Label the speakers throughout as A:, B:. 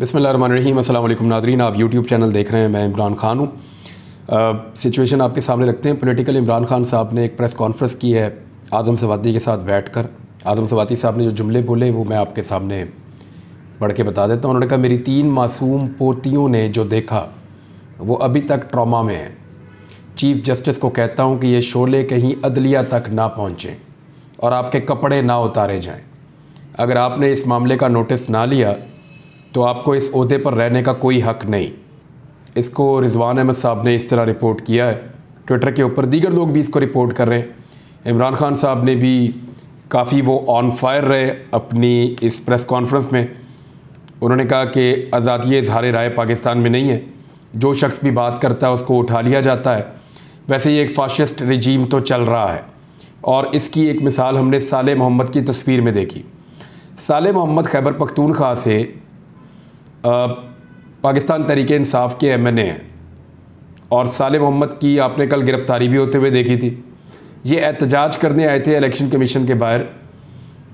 A: बिस्मिल्लाहिर्रहमानिर्रहीम। अस्सलाम वालेकुम नाज़रीन, आप यूट्यूब चैनल देख रहे हैं। मैं इमरान खान हूँ। सिचुएशन आपके सामने रखते हैं। पॉलिटिकल इमरान खान साहब ने एक प्रेस कॉन्फ्रेंस की है आज़म सवाती के साथ बैठकर। आज़म सवाती साहब ने जो जुमले बोले वो मैं आपके सामने पढ़ के बता देता हूँ। उन्होंने कहा, मेरी 3 मासूम पोतियों ने जो देखा वो अभी तक ट्रॉमा में है। चीफ़ जस्टिस को कहता हूँ कि ये शोले कहीं अदलिया तक ना पहुँचें और आपके कपड़े ना उतारे जाएँ। अगर आपने इस मामले का नोटिस ना लिया तो आपको इस ओहदे पर रहने का कोई हक़ नहीं। इसको रिजवान अहमद साहब ने इस तरह रिपोर्ट किया है ट्विटर के ऊपर, दीगर लोग भी इसको रिपोर्ट कर रहे हैं। इमरान खान साहब ने भी काफ़ी वो ऑन फायर रहे अपनी इस प्रेस कॉन्फ्रेंस में। उन्होंने कहा कि आज़ादी इज़हार राय पाकिस्तान में नहीं है, जो शख्स भी बात करता है उसको उठा लिया जाता है। वैसे ही एक फ़ाशिस्ट रिजीम तो चल रहा है और इसकी एक मिसाल हमने साले मोहम्मद की तस्वीर में देखी। साले मोहम्मद खैबर पख्तूनख्वा से पाकिस्तान तहरीक इंसाफ के MNA हैं और साले मोहम्मद की आपने कल गिरफ़्तारी भी होते हुए देखी थी। ये एहतजाज करने आए थे इलेक्शन कमीशन के बाहर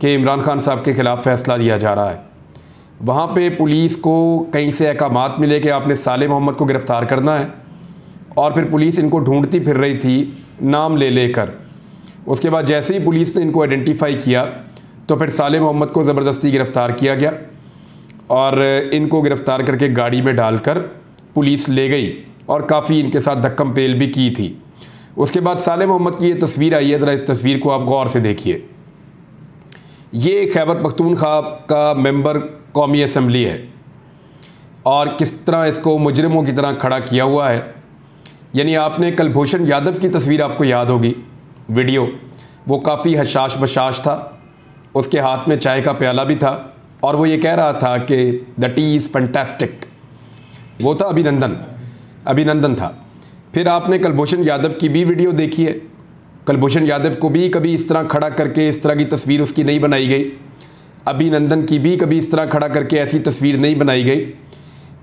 A: कि इमरान खान साहब के ख़िलाफ़ फ़ैसला दिया जा रहा है। वहाँ पे पुलिस को कहीं से अहकामात मिले कि आपने साले मोहम्मद को गिरफ़्तार करना है और फिर पुलिस इनको ढूंढती फिर रही थी नाम ले लेकर। उसके बाद जैसे ही पुलिस ने इनको आइडेंटिफाई किया तो फिर साले मोहम्मद को ज़बरदस्ती गिरफ़्तार किया गया और इनको गिरफ़्तार करके गाड़ी में डालकर पुलिस ले गई और काफ़ी इनके साथ धक्कम पेल भी की थी। उसके बाद साले मोहम्मद की ये तस्वीर आई है, ज़रा इस तस्वीर को आप गौर से देखिए। ये खैबर पख्तूनख्वा का मेंबर कौमी असम्बली है और किस तरह इसको मुजरिमों की तरह खड़ा किया हुआ है। यानी आपने कुलभूषण यादव की तस्वीर आपको याद होगी, वीडियो, वो काफ़ी हशाश बशाश था, उसके हाथ में चाय का प्याला भी था और वो ये कह रहा था कि द टी इज़ फैंटास्टिक। वो था अभिनंदन था। फिर आपने कुलभूषण यादव की भी वीडियो देखी है। कुलभूषण यादव को भी कभी इस तरह खड़ा करके इस तरह की तस्वीर उसकी नहीं बनाई गई। अभिनंदन की भी कभी इस तरह खड़ा करके ऐसी तस्वीर नहीं बनाई गई।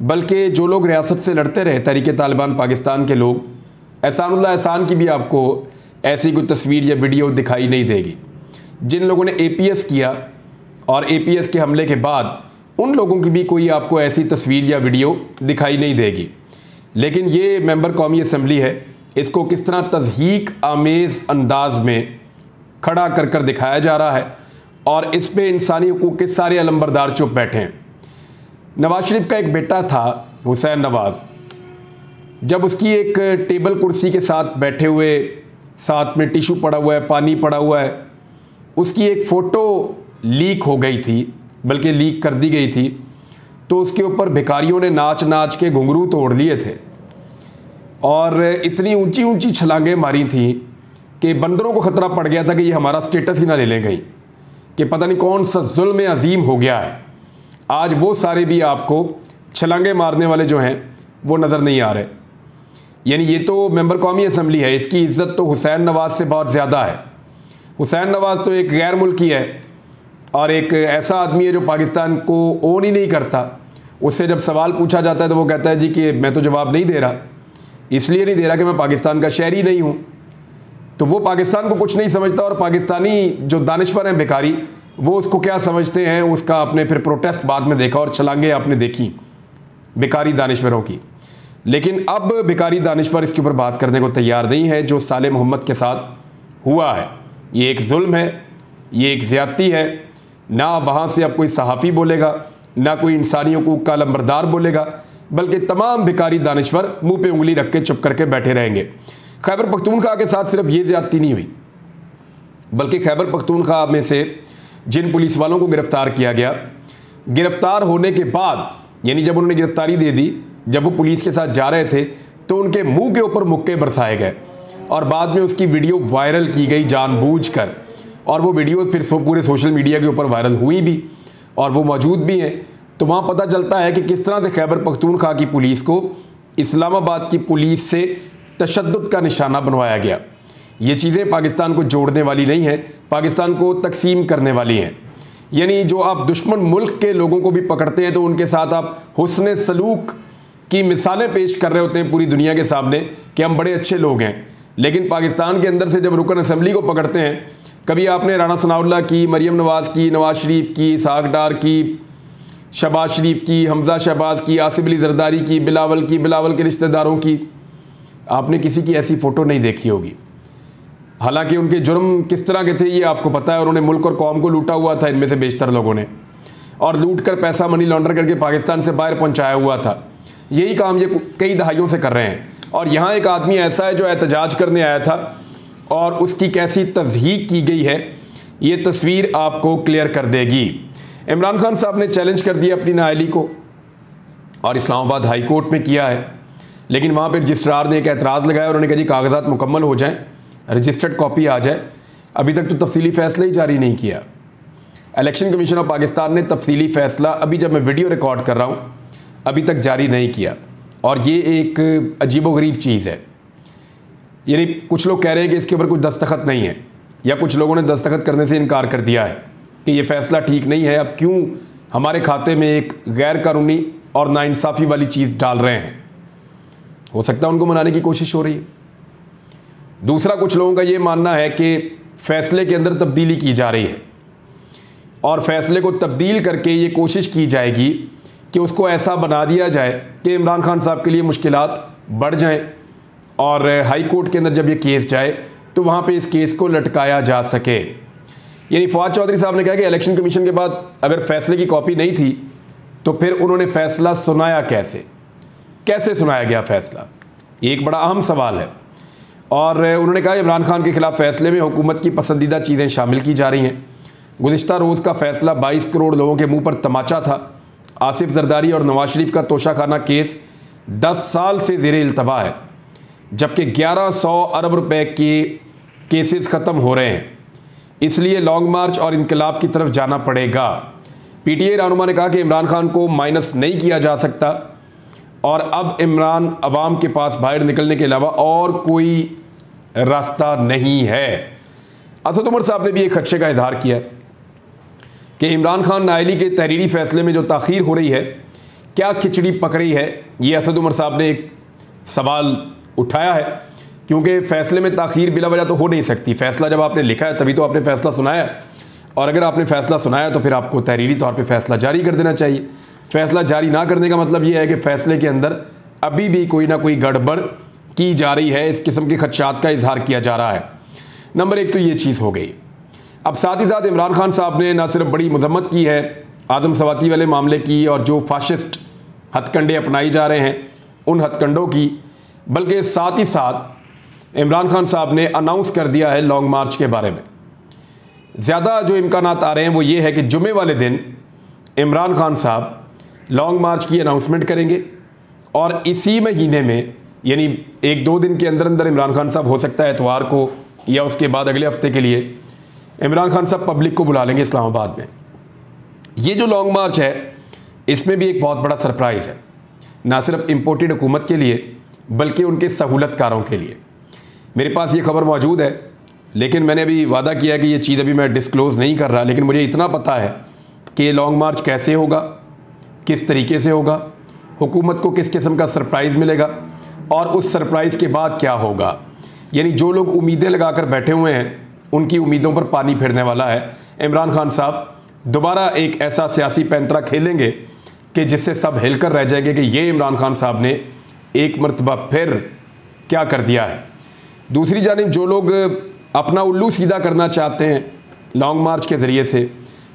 A: बल्कि जो लोग रियासत से लड़ते रहे तहरीक तालिबान पाकिस्तान के लोग, एहसानुल्लाह एहसान की भी आपको ऐसी कोई तस्वीर या वीडियो दिखाई नहीं देगी। जिन लोगों ने APS किया और APS के हमले के बाद उन लोगों की भी कोई आपको ऐसी तस्वीर या वीडियो दिखाई नहीं देगी। लेकिन ये मेंबर कौमी असम्बली है, इसको किस तरह तज़हीक आमेज़ अंदाज में खड़ा कर कर दिखाया जा रहा है और इस पे इंसानी हुकूक के सारे अलंबरदार चुप बैठे हैं। नवाज शरीफ का एक बेटा था हुसैन नवाज, जब उसकी एक टेबल कुर्सी के साथ बैठे हुए, साथ में टिशू पड़ा हुआ है, पानी पड़ा हुआ है, उसकी एक फ़ोटो लीक हो गई थी, बल्कि लीक कर दी गई थी, तो उसके ऊपर भिखारियों ने नाच नाच के घुंघरू तोड़ लिए थे और इतनी ऊंची ऊंची छलांगें मारी थी कि बंदरों को ख़तरा पड़ गया था कि ये हमारा स्टेटस ही ना ले लें कहीं, कि पता नहीं कौन सा जुल्म अजीम हो गया है। आज वो सारे भी आपको छलांगे मारने वाले जो हैं वो नज़र नहीं आ रहे। यानी ये तो मेंबर कौमी असम्बली है, इसकी इज़्ज़त तो हुसैन नवाज से बहुत ज़्यादा है। हुसैन नवाज तो एक गैर मुल्की है और एक ऐसा आदमी है जो पाकिस्तान को ओन ही नहीं करता। उससे जब सवाल पूछा जाता है तो वो कहता है जी कि मैं तो जवाब नहीं दे रहा, इसलिए नहीं दे रहा कि मैं पाकिस्तान का शहरी नहीं हूँ। तो वो पाकिस्तान को कुछ नहीं समझता और पाकिस्तानी जो दानिश्वर हैं भिखारी, वो उसको क्या समझते हैं उसका आपने फिर प्रोटेस्ट बाद में देखा और छलांगे आपने देखी भिखारी दानिश्वरों की। लेकिन अब भिखारी दानिश्वर इसके ऊपर बात करने को तैयार नहीं है। जो साले मोहम्मद के साथ हुआ है ये एक जुल्म है, ये एक ज़्यादती है। ना वहाँ से अब कोई सहाफ़ी बोलेगा, ना कोई इंसानी हुकूक का लंबरदार बोलेगा, बल्कि तमाम भिखारी दानिश्वर मुंह पे उंगली रख के चुप करके बैठे रहेंगे। खैबर पख्तूनख्वा के साथ सिर्फ ये ज़्यादती नहीं हुई, बल्कि खैबर पख्तूनख्वा में से जिन पुलिस वालों को गिरफ़्तार किया गया, गिरफ़्तार होने के बाद यानी जब उन्होंने गिरफ़्तारी दे दी, जब वो पुलिस के साथ जा रहे थे तो उनके मुँह के ऊपर मुक्के बरसाए गए और बाद में उसकी वीडियो वायरल की गई जानबूझकर और वो वीडियो फिर पूरे सोशल मीडिया के ऊपर वायरल हुई भी और वो मौजूद भी हैं। तो वहाँ पता चलता है कि किस तरह से खैबर पख्तूनख्वा की पुलिस को इस्लामाबाद की पुलिस से तशद्दुद का निशाना बनवाया गया। ये चीज़ें पाकिस्तान को जोड़ने वाली नहीं हैं, पाकिस्तान को तकसीम करने वाली हैं। यानी जो आप दुश्मन मुल्क के लोगों को भी पकड़ते हैं तो उनके साथ आप हुस्न सलूक की मिसालें पेश कर रहे होते हैं पूरी दुनिया के सामने कि हम बड़े अच्छे लोग हैं। लेकिन पाकिस्तान के अंदर से जब रुकन असम्बली को पकड़ते हैं, कभी आपने राना सनाउल्लाह की, मरीम नवाज़ की, नवाज शरीफ की, इसहाक डार की, शहबाज शरीफ की, हमजा शहबाज की, आसिफ अली जरदारी की, बिलावल की, बिलावल के रिश्तेदारों की, आपने किसी की ऐसी फ़ोटो नहीं देखी होगी। हालांकि उनके जुर्म किस तरह के थे ये आपको पता है। उन्होंने मुल्क और कौम को लूटा हुआ था, इनमें से बेशतर लोगों ने, और लूट कर पैसा मनी लॉन्डर करके पाकिस्तान से बाहर पहुंचाया हुआ था। यही काम ये कई दहाइयों से कर रहे हैं। और यहाँ एक आदमी ऐसा है जो एहतजाज करने आया था और उसकी कैसी तज़हीक की गई है ये तस्वीर आपको क्लियर कर देगी। इमरान खान साहब ने चैलेंज कर दिया अपनी नाअहली को और इस्लामाबाद हाई कोर्ट में किया है, लेकिन वहाँ पर रजिस्ट्रार ने एक एतराज़ लगाया। उन्होंने कहा जी कागजात मुकम्मल हो जाएँ, रजिस्टर्ड कॉपी आ जाए। अभी तक तो तफसीली फ़ैसला ही जारी नहीं किया। इलेक्शन कमीशन ऑफ पाकिस्तान ने तफसीली फ़ैसला अभी जब मैं वीडियो रिकॉर्ड कर रहा हूँ अभी तक जारी नहीं किया, और ये एक अजीबोगरीब चीज़ है। यानी कुछ लोग कह रहे हैं कि इसके ऊपर कुछ दस्तखत नहीं है, या कुछ लोगों ने दस्तखत करने से इनकार कर दिया है कि ये फ़ैसला ठीक नहीं है। अब क्यों हमारे खाते में एक गैर कानूनी और नाइंसाफ़ी वाली चीज़ डाल रहे हैं? हो सकता है उनको मनाने की कोशिश हो रही है। दूसरा, कुछ लोगों का ये मानना है कि फ़ैसले के अंदर तब्दीली की जा रही है और फ़ैसले को तब्दील करके ये कोशिश की जाएगी कि उसको ऐसा बना दिया जाए कि इमरान खान साहब के लिए मुश्किलात बढ़ जाएं, और हाई कोर्ट के अंदर जब ये केस जाए तो वहाँ पे इस केस को लटकाया जा सके। यानी फवाद चौधरी साहब ने कहा कि इलेक्शन कमीशन के बाद अगर फ़ैसले की कॉपी नहीं थी तो फिर उन्होंने फ़ैसला सुनाया कैसे सुनाया गया फ़ैसला? ये एक बड़ा अहम सवाल है। और उन्होंने कहा इमरान खान के ख़िलाफ़ फ़ैसले में हुकूमत की पसंदीदा चीज़ें शामिल की जा रही हैं। गुज़िश्ता रोज़ का फ़ैसला 22 करोड़ लोगों के मुंह पर तमाचा था। आसिफ जरदारी और नवाज शरीफ का तोशाखाना केस 10 साल से ज़ेरे इल्तवा है, जबकि 1100 अरब रुपए के केसेस ख़त्म हो रहे हैं। इसलिए लॉन्ग मार्च और इनकलाब की तरफ जाना पड़ेगा। PTI रहनुमा ने कहा कि इमरान खान को माइनस नहीं किया जा सकता और अब इमरान अवाम के पास बाहर निकलने के अलावा और कोई रास्ता नहीं है। असद उमर साहब ने भी एक खदशे का इजहार किया कि इमरान खान नाअहली के तहरीरी फ़ैसले में जो ताख़ीर हो रही है, क्या खिचड़ी पकड़ी है? ये असद उमर साहब ने एक सवाल उठाया है, क्योंकि फ़ैसले में ताख़ीर बिला वजह तो हो नहीं सकती। फ़ैसला जब आपने लिखा है तभी तो आपने फ़ैसला सुनाया, और अगर आपने फ़ैसला सुनाया तो फिर आपको तहरीरी तौर पर फ़ैसला जारी कर देना चाहिए। फ़ैसला जारी ना करने का मतलब ये है कि फ़ैसले के अंदर अभी भी कोई ना कोई गड़बड़ की जा रही है। इस किस्म के खदशात का इजहार किया जा रहा है। नंबर एक तो ये चीज़ हो गई। अब साथ ही साथ इमरान खान साहब ने ना सिर्फ बड़ी मजम्मत की है आदम सवाती वाले मामले की और जो फाशिस्ट हथकंडे अपनाई जा रहे हैं उन हथकंडों की, बल्कि साथ ही साथ इमरान खान साहब ने अनाउंस कर दिया है लॉन्ग मार्च के बारे में। ज़्यादा जो इम्कानात आ रहे हैं वो ये है कि जुमे वाले दिन इमरान खान साहब लॉन्ग मार्च की अनाउंसमेंट करेंगे, और इसी महीने में यानी 1-2 दिन के अंदर अंदर इमरान खान साहब हो सकता है एतवार को या उसके बाद अगले हफ्ते के लिए इमरान खान साहब पब्लिक को बुला लेंगे इस्लामाबाद में। ये जो लॉन्ग मार्च है इसमें भी एक बहुत बड़ा सरप्राइज़ है, ना सिर्फ इम्पोर्टेड हुकूमत के लिए बल्कि उनके सहूलतकारों के लिए। मेरे पास ये खबर मौजूद है, लेकिन मैंने अभी वादा किया कि ये चीज़ अभी मैं डिस्क्लोज़ नहीं कर रहा, लेकिन मुझे इतना पता है कि लॉन्ग मार्च कैसे होगा, किस तरीके से होगा, हुकूमत को किस किस्म का सरप्राइज़ मिलेगा और उस सरप्राइज़ के बाद क्या होगा। यानी जो लोग उम्मीदें लगाकर बैठे हुए हैं उनकी उम्मीदों पर पानी फिरने वाला है। इमरान खान साहब दोबारा एक ऐसा सियासी पैंतरा खेलेंगे कि जिससे सब हिलकर रह जाएंगे कि ये इमरान खान साहब ने एक मरतबा फिर क्या कर दिया है। दूसरी जानिब जो लोग अपना उल्लू सीधा करना चाहते हैं लॉन्ग मार्च के ज़रिए से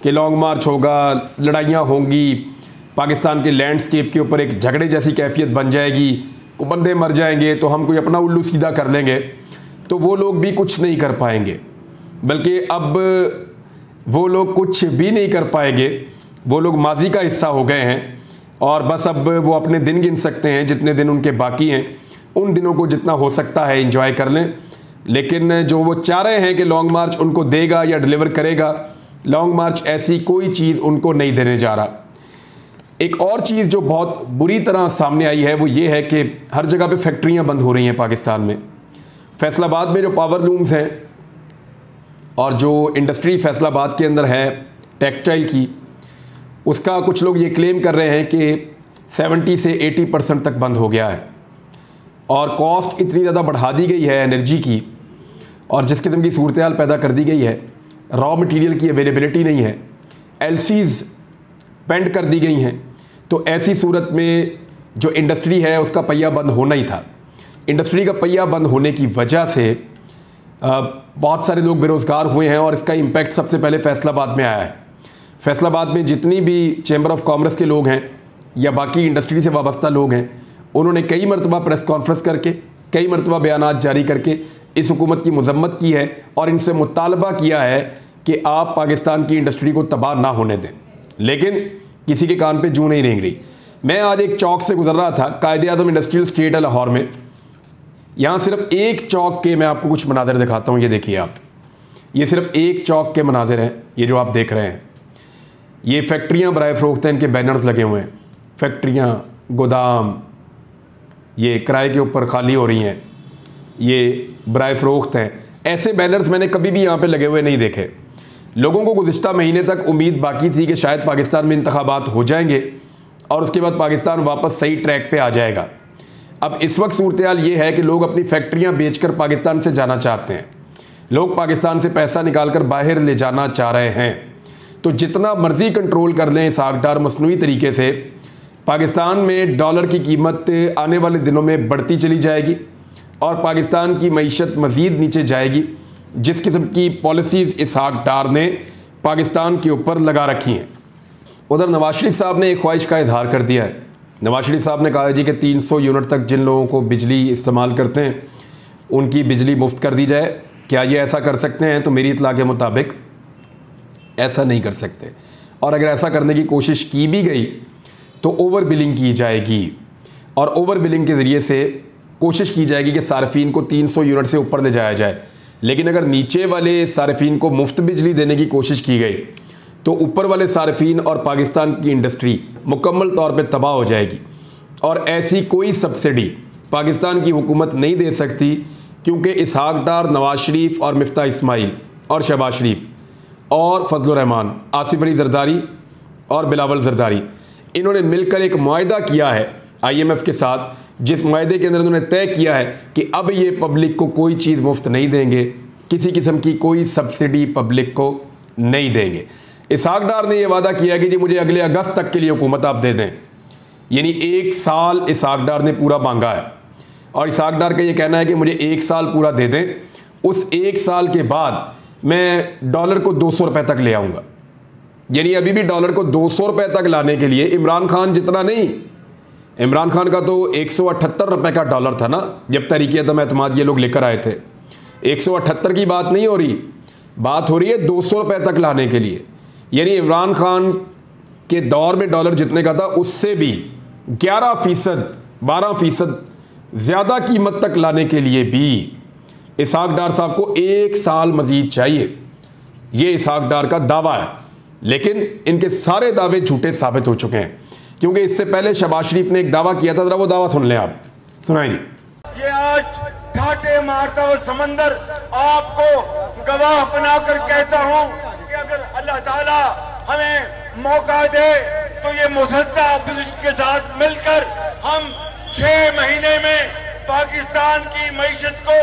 A: कि लॉन्ग मार्च होगा, लड़ाइयाँ होंगी, पाकिस्तान के लैंडस्केप के ऊपर एक झगड़े जैसी कैफियत बन जाएगी, को बंदे मर जाएंगे तो हम कोई अपना उल्लू सीधा कर लेंगे, तो वो लोग भी कुछ नहीं कर पाएंगे। बल्कि अब वो लोग कुछ भी नहीं कर पाएंगे, वो लोग माजी का हिस्सा हो गए हैं और बस अब वो अपने दिन गिन सकते हैं, जितने दिन उनके बाकी हैं उन दिनों को जितना हो सकता है एंजॉय कर लें। लेकिन जो वो चाह रहे हैं कि लॉन्ग मार्च उनको देगा या डिलीवर करेगा, लॉन्ग मार्च ऐसी कोई चीज़ उनको नहीं देने जा रहा। एक और चीज़ जो बहुत बुरी तरह सामने आई है वो ये है कि हर जगह पे फैक्ट्रियां बंद हो रही हैं पाकिस्तान में। फैसलाबाद में जो पावर लूम्स हैं और जो इंडस्ट्री फैसलाबाद के अंदर है टेक्सटाइल की, उसका कुछ लोग ये क्लेम कर रहे हैं कि 70 से 80% तक बंद हो गया है और कॉस्ट इतनी ज़्यादा बढ़ा दी गई है एनर्जी की और जिस किस्म की सूरत हाल पैदा कर दी गई है, रॉ मटेरियल की अवेलेबिलिटी नहीं है, एलसीज़ पेंड कर दी गई हैं। तो ऐसी सूरत में जो इंडस्ट्री है उसका पहिया बंद होना ही था। इंडस्ट्री का पहिया बंद होने की वजह से बहुत सारे लोग बेरोज़गार हुए हैं और इसका इम्पैक्ट सबसे पहले फैसलाबाद में आया है। फैसलाबाद में जितनी भी चैम्बर ऑफ कॉमर्स के लोग हैं या बाकी इंडस्ट्री से वाबस्ता लोग हैं, उन्होंने कई मरतबा प्रेस कॉन्फ्रेंस करके, कई मरतबा बयानात जारी करके इस हुकूमत की मजम्मत की है और इनसे मुतालबा किया है कि आप पाकिस्तान की इंडस्ट्री को तबाह ना होने दें, लेकिन किसी के कान पे जूं नहीं रेंग रही। मैं आज एक चौक से गुजर रहा था, कायदे-ए-आज़म इंडस्ट्रियल स्टेट है लाहौर में। यहाँ सिर्फ एक चौक के मैं आपको कुछ मनाज़िर दिखाता हूँ। ये देखिए आप, ये सिर्फ एक चौक के मनाज़िर हैं, ये जो आप देख रहे हैं। ये फैक्ट्रियाँ बराए फ़रोख्त हैं, इनके बैनर्स लगे हुए हैं। फैक्ट्रियाँ, गोदाम ये किराए के ऊपर खाली हो रही हैं, ये बराए फ़रोख्त हैं। ऐसे बैनर्स मैंने कभी भी यहाँ पे लगे हुए नहीं देखे। लोगों को गुज़िश्ता महीने तक उम्मीद बाकी थी कि शायद पाकिस्तान में इंतखाबात हो जाएंगे और उसके बाद पाकिस्तान वापस सही ट्रैक पे आ जाएगा। अब इस वक्त सूरत हाल ये है कि लोग अपनी फैक्ट्रियाँ बेचकर पाकिस्तान से जाना चाहते हैं। लोग पाकिस्तान से पैसा निकाल कर बाहर ले जाना चाह रहे हैं। तो जितना मर्ज़ी कंट्रोल कर लें इसहाक डार मसनूई तरीके से, पाकिस्तान में डॉलर की कीमत आने वाले दिनों में बढ़ती चली जाएगी और पाकिस्तान की मईशत मज़ीद नीचे जाएगी, जिस किस्म की पॉलिसीज़ इसहाक डार ने पाकिस्तान के ऊपर लगा रखी हैं। उधर नवाज शरीफ साहब ने एक ख्वाहिश का इजहार कर दिया है। नवाज शरीफ साहब ने कहा है जी कि 300 यूनिट तक जिन लोगों को बिजली इस्तेमाल करते हैं उनकी बिजली मुफ्त कर दी जाए। क्या ये ऐसा कर सकते हैं? तो मेरी इत्तला के मुताबिक ऐसा नहीं कर सकते, और अगर ऐसा करने की कोशिश की भी गई तो ओवर बिलिंग की जाएगी और ओवर बिलिंग के ज़रिए से कोशिश की जाएगी कि सार्फिन को 300 यूनिट से ऊपर ले जाया जाए। लेकिन अगर नीचे वाले सार्फिन को मुफ्त बिजली देने की कोशिश की गई तो ऊपर वाले सार्फिन और पाकिस्तान की इंडस्ट्री मुकम्मल तौर पे तबाह हो जाएगी। और ऐसी कोई सब्सिडी पाकिस्तान की हुकूमत नहीं दे सकती, क्योंकि इसहाक डार, नवाज शरीफ और मिफ्ता इस्माइल और शहबाज शरीफ और फजल रहमान, आसिफ अली जरदारी और बिलावल जरदारी, इन्होंने मिलकर एक मुआहदा किया है IMF के साथ, जिस मुआहदे के अंदर उन्होंने तय किया है कि अब ये पब्लिक को कोई चीज़ मुफ्त नहीं देंगे, किसी किस्म की कोई सब्सिडी पब्लिक को नहीं देंगे। इसहाक डार ने यह वादा किया कि जी मुझे अगले अगस्त तक के लिए हुकूमत आप दे दें, यानी 1 साल इसहाक डार ने पूरा मांगा है और इसहाक डार का ये कहना है कि मुझे 1 साल पूरा दे दें। उस 1 साल के बाद मैं डॉलर को 200 रुपये तक ले आऊँगा। यानी अभी भी डॉलर को 200 रुपये तक लाने के लिए इमरान खान जितना नहीं, इमरान खान का तो 178 रुपये का डॉलर था ना जब तहरीक-ए-अदम एतमाद ये लोग लेकर आए थे। 178 की बात नहीं हो रही, बात हो रही है 200 रुपये तक लाने के लिए। यानी इमरान खान के दौर में डॉलर जितने का था उससे भी 11%, 12% ज़्यादा कीमत तक लाने के लिए भी इसहाक डार साहब को 1 साल मज़ीद चाहिए। ये इसहाक डार का दावा है, लेकिन इनके सारे दावे झूठे साबित हो चुके हैं, क्योंकि इससे पहले शहबाज शरीफ ने एक दावा किया था। जरा वो दावा सुन लें आप, सुनाई नहीं।
B: ये आज ठाटे मारता हुआ समंदर आपको गवाह बनाकर कहता हूं कि अगर अल्लाह ताला हमें मौका दे तो ये मुसद्दा अपोजिशन के साथ मिलकर हम 6 महीने में पाकिस्तान की मईशत को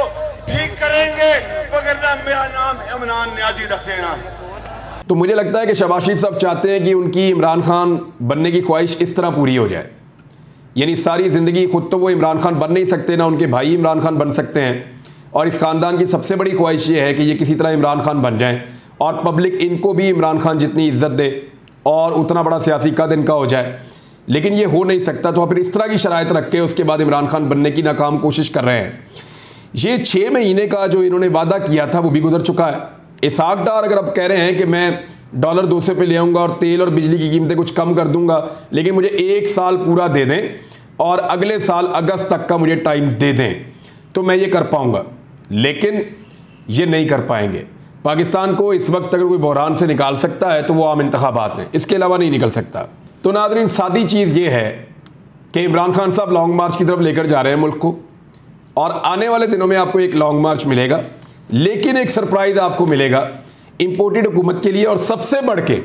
B: ठीक करेंगे, वगरना मेरा नाम इमरान नियाज़ी रख देना है।
A: तो मुझे लगता है कि शहबाज शरीफ साहब चाहते हैं कि उनकी इमरान खान बनने की ख्वाहिश इस तरह पूरी हो जाए। यानी सारी ज़िंदगी खुद तो वो इमरान खान बन नहीं सकते, ना उनके भाई इमरान खान बन सकते हैं, और इस ख़ानदान की सबसे बड़ी ख्वाहिश ये है कि ये किसी तरह इमरान खान बन जाएं और पब्लिक इनको भी इमरान खान जितनी इज्जत दे और उतना बड़ा सियासी कद इनका हो जाए। लेकिन ये हो नहीं सकता, तो फिर इस तरह की शराइत रख के उसके बाद इमरान खान बनने की नाकाम कोशिश कर रहे हैं। ये 6 महीने का जो इन्होंने वादा किया था वो भी गुजर चुका है। इसहाक डार अगर अब कह रहे हैं कि मैं डॉलर 200 पे ले आऊँगा और तेल और बिजली की कीमतें कुछ कम कर दूंगा, लेकिन मुझे 1 साल पूरा दे दें और अगले साल अगस्त तक का मुझे टाइम दे दें, तो मैं ये कर पाऊँगा। लेकिन ये नहीं कर पाएंगे। पाकिस्तान को इस वक्त अगर कोई बहरान से निकाल सकता है तो वो आम इंतखाबात हैं, इसके अलावा नहीं निकल सकता। तो नाज़रीन, सादी चीज़ ये है कि इमरान खान साहब लॉन्ग मार्च की तरफ लेकर जा रहे हैं मुल्क को, और आने वाले दिनों में आपको एक लॉन्ग मार्च मिलेगा, लेकिन एक सरप्राइज़ आपको मिलेगा इंपोर्टेड हुकूमत के लिए। और सबसे बढ़ के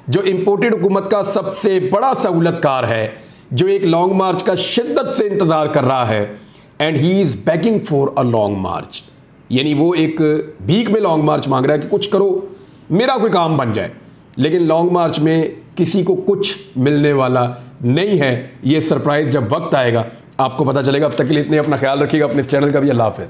A: जो इंपोर्टेड हुकूमत का सबसे बड़ा सहूलतकार है, जो एक लॉन्ग मार्च का शिद्दत से इंतज़ार कर रहा है, and he is begging for a long march, यानी वो एक भीख में लॉन्ग मार्च मांग रहा है कि कुछ करो, मेरा कोई काम बन जाए। लेकिन लॉन्ग मार्च में किसी को कुछ मिलने वाला नहीं है। ये सरप्राइज़ जब वक्त आएगा आपको पता चलेगा। अब तक के लिए इतने, अपना ख्याल रखिएगा, अपने इस चैनल का भी। अल्लाह हाफ़िज़।